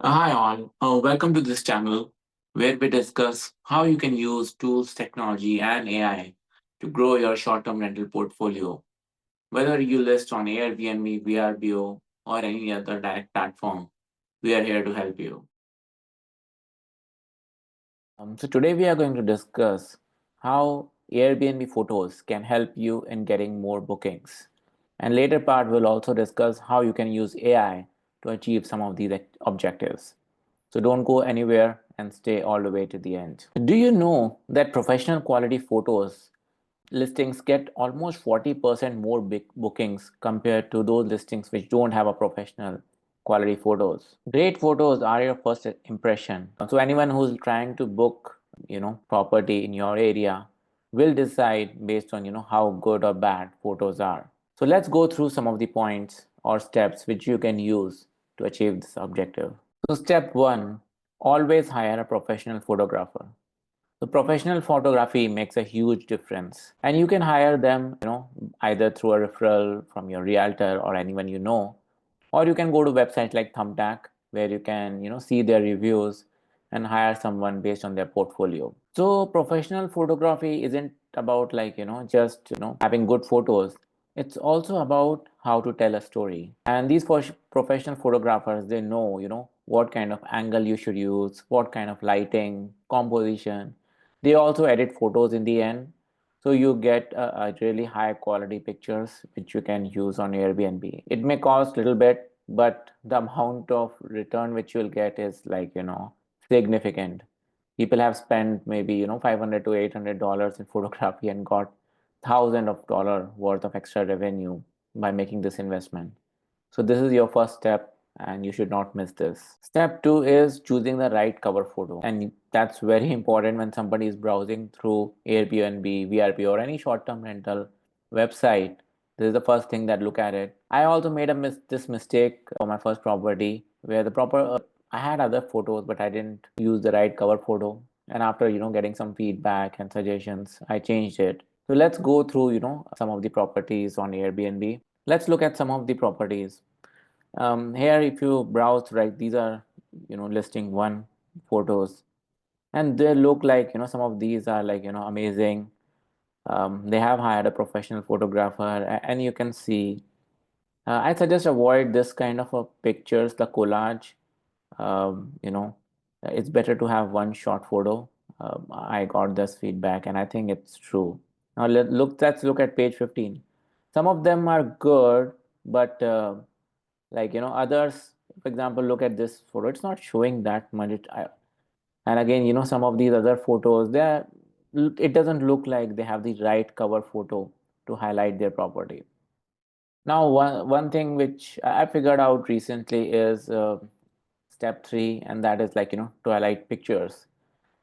Hi all, welcome to this channel where we discuss how you can use tools, technology, and AI to grow your short-term rental portfolio. Whether you list on Airbnb, VRBO, or any other direct platform, we are here to help you. So today we are going to discuss how Airbnb photos can help you in getting more bookings. And later part we'll also discuss how you can use AI to achieve some of these objectives. So don't go anywhere and stay all the way to the end. Do you know that professional quality photos listings get almost 40% more big bookings compared to those listings which don't have a professional quality photos? Great photos are your first impression. So anyone who's trying to book, property in your area will decide based on, how good or bad photos are. So let's go through some of the points or steps which you can use to achieve this objective. So step one, always hire a professional photographer. So professional photography makes a huge difference. And you can hire them, either through a referral from your realtor or anyone you know, or you can go to websites like Thumbtack where you can, see their reviews and hire someone based on their portfolio. So professional photography isn't about like, just, having good photos. It's also about how to tell a story. And these professional photographers, they know, what kind of angle you should use, what kind of lighting, composition. They also edit photos in the end. So you get a really high quality pictures which you can use on Airbnb. It may cost a little bit, but the amount of return which you'll get is like, significant. People have spent maybe, 500 to $800 in photography and got thousands of dollar worth of extra revenue by making this investment. So this is your first step and you should not miss this. Step two is choosing the right cover photo. And that's very important when somebody is browsing through Airbnb, VRP or any short-term rental website. This is the first thing that look at it. I also made this mistake for my first property where I had other photos, but I didn't use the right cover photo. And after, getting some feedback and suggestions, I changed it. So let's go through, some of the properties on Airbnb. Let's look at some of the properties. Here, if you browse, right, these are, listing one photos, and they look like, some of these are like, amazing. They have hired a professional photographer, and you can see. I suggest avoid this kind of a pictures, the collage. You know, it's better to have one shot photo. I got this feedback, and I think it's true. Now let's look at page 15. Some of them are good, but like others, for example, look at this photo. It's not showing that much. And again, some of these other photos, it doesn't look like they have the right cover photo to highlight their property. Now, one thing which I figured out recently is step three, and that is like to highlight pictures.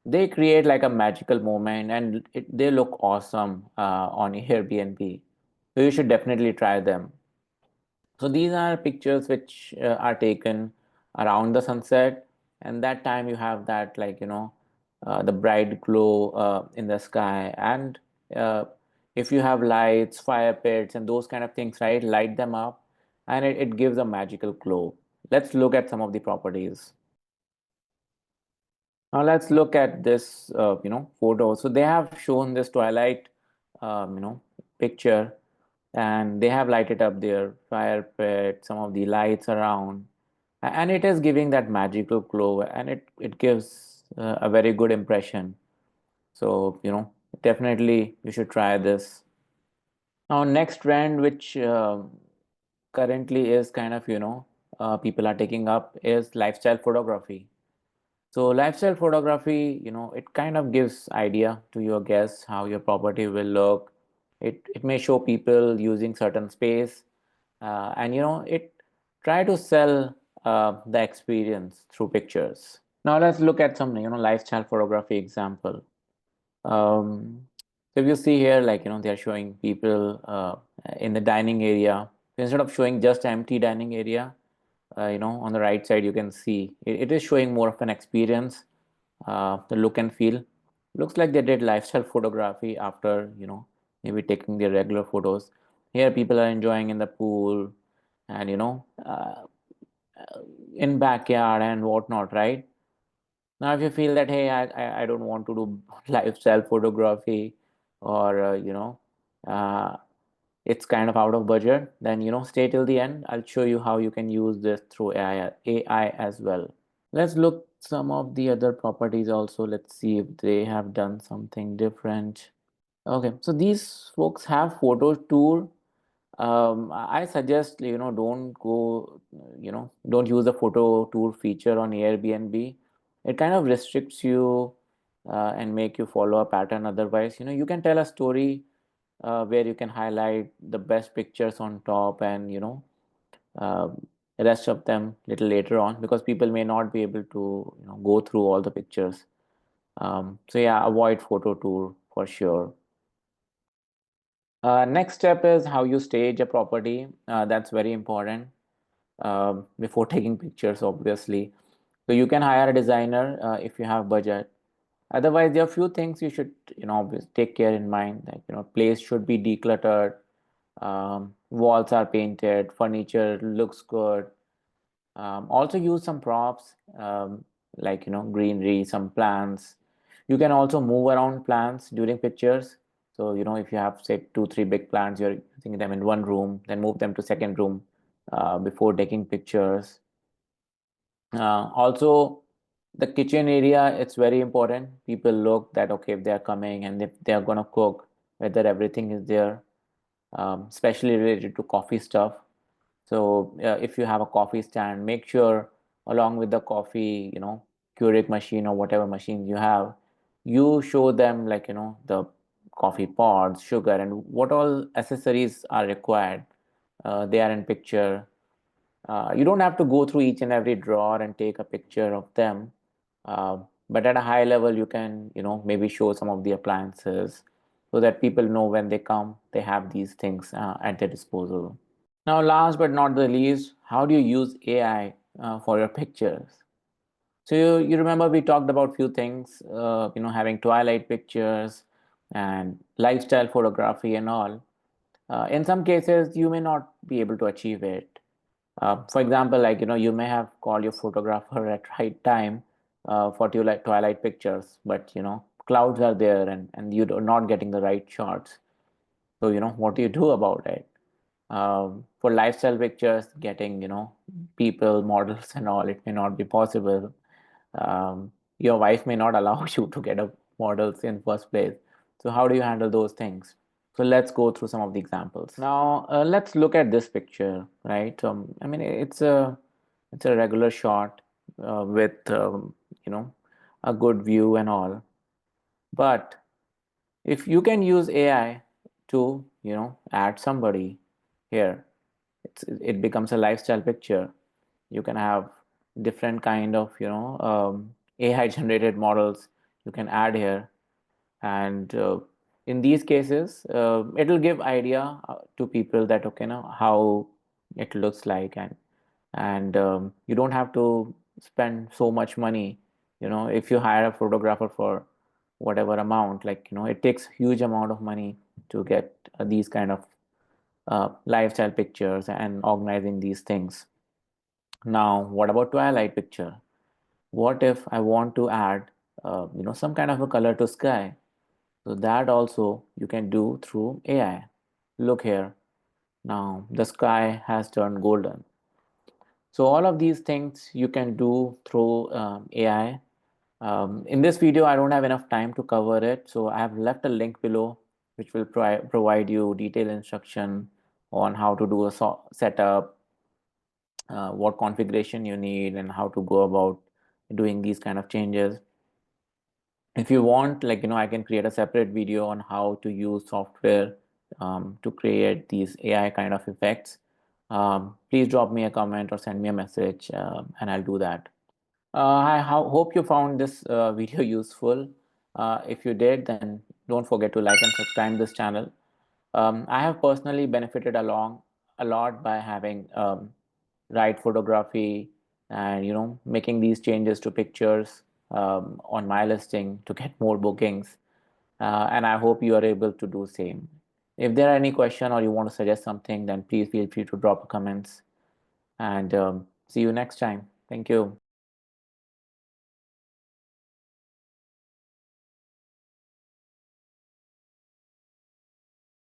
They create like a magical moment, and they look awesome on Airbnb. So you should definitely try them. So these are pictures which are taken around the sunset, and that time you have that like the bright glow in the sky, and uh, if you have lights, fire pits, and those kind of things, right, light them up, and it gives a magical glow. Let's look at some of the properties. Now let's look at this, photo. So they have shown this twilight, picture, and they have lighted up their fire pit, some of the lights around, and it is giving that magical glow, and it gives a very good impression. So definitely you should try this. Now next trend, which currently is kind of people are taking up, is lifestyle photography. So lifestyle photography, it kind of gives idea to your guests how your property will look. It may show people using certain space, and it try to sell the experience through pictures. Now let's look at some lifestyle photography example. Um, so if you see here, like they're showing people in the dining area. Instead of showing just empty dining area, on the right side you can see it is showing more of an experience, the look and feel. Looks like they did lifestyle photography after maybe taking their regular photos. Here people are enjoying in the pool, and in backyard and whatnot, right? Now, if you feel that, hey, I don't want to do lifestyle photography, or uh, it's kind of out of budget, then stay till the end. I'll show you how you can use this through AI as well. Let's look some of the other properties also. Let's see if they have done something different. Okay, so these folks have photo tour. I suggest don't go, don't use the photo tour feature on Airbnb. It kind of restricts you and make you follow a pattern. Otherwise, you can tell a story where you can highlight the best pictures on top, and rest of them little later on, because people may not be able to go through all the pictures. So yeah, avoid photo tour for sure. Next step is how you stage a property. That's very important before taking pictures, obviously. So you can hire a designer if you have budget. Otherwise, there are few things you should take care in mind. Like place should be decluttered, walls are painted, furniture looks good. Also use some props, like greenery, some plants. You can also move around plants during pictures. So if you have say two, three big plants, you're using them in one room, then move them to second room before taking pictures. Also, the kitchen area, it's very important. People look that, okay, if they are coming and if they are gonna cook, whether everything is there, especially related to coffee stuff. So if you have a coffee stand, make sure along with the coffee, Keurig machine or whatever machines you have, you show them like, the coffee pods, sugar, and what all accessories are required. They are in picture. You don't have to go through each and every drawer and take a picture of them. Uh, but at a high level, you can, maybe show some of the appliances so that people know when they come, they have these things at their disposal. Now, last but not the least, how do you use AI for your pictures? So you remember we talked about few things, having twilight pictures and lifestyle photography and all. In some cases, you may not be able to achieve it. For example, like you may have called your photographer at right time for twilight pictures, but clouds are there, and you're not getting the right shots. So what do you do about it? For lifestyle pictures, getting people, models, and all, it may not be possible. Your wife may not allow you to get a models in first place. So how do you handle those things? So let's go through some of the examples. Now, let's look at this picture, right? I mean, it's a regular shot with a good view and all. But if you can use AI to add somebody here, it becomes a lifestyle picture. You can have different kind of AI generated models you can add here, and in these cases it'll give idea to people that okay, now how it looks like, and you don't have to spend so much money. If you hire a photographer for whatever amount, like it takes huge amount of money to get these kind of lifestyle pictures and organizing these things. Now, what about twilight picture? What if I want to add some kind of a color to sky? So that also you can do through AI. Look here. Now the sky has turned golden. So all of these things you can do through AI. In this video, I don't have enough time to cover it, so I have left a link below which will provide you detailed instruction on how to do a setup, what configuration you need, and how to go about doing these kind of changes. If you want, like I can create a separate video on how to use software to create these AI kind of effects. Please drop me a comment or send me a message, and I'll do that. I hope you found this video useful. If you did, then don't forget to like and subscribe this channel. I have personally benefited a lot by having right photography and making these changes to pictures on my listing to get more bookings. And I hope you are able to do same. If there are any question or you want to suggest something, then please feel free to drop comments. And See you next time. Thank you.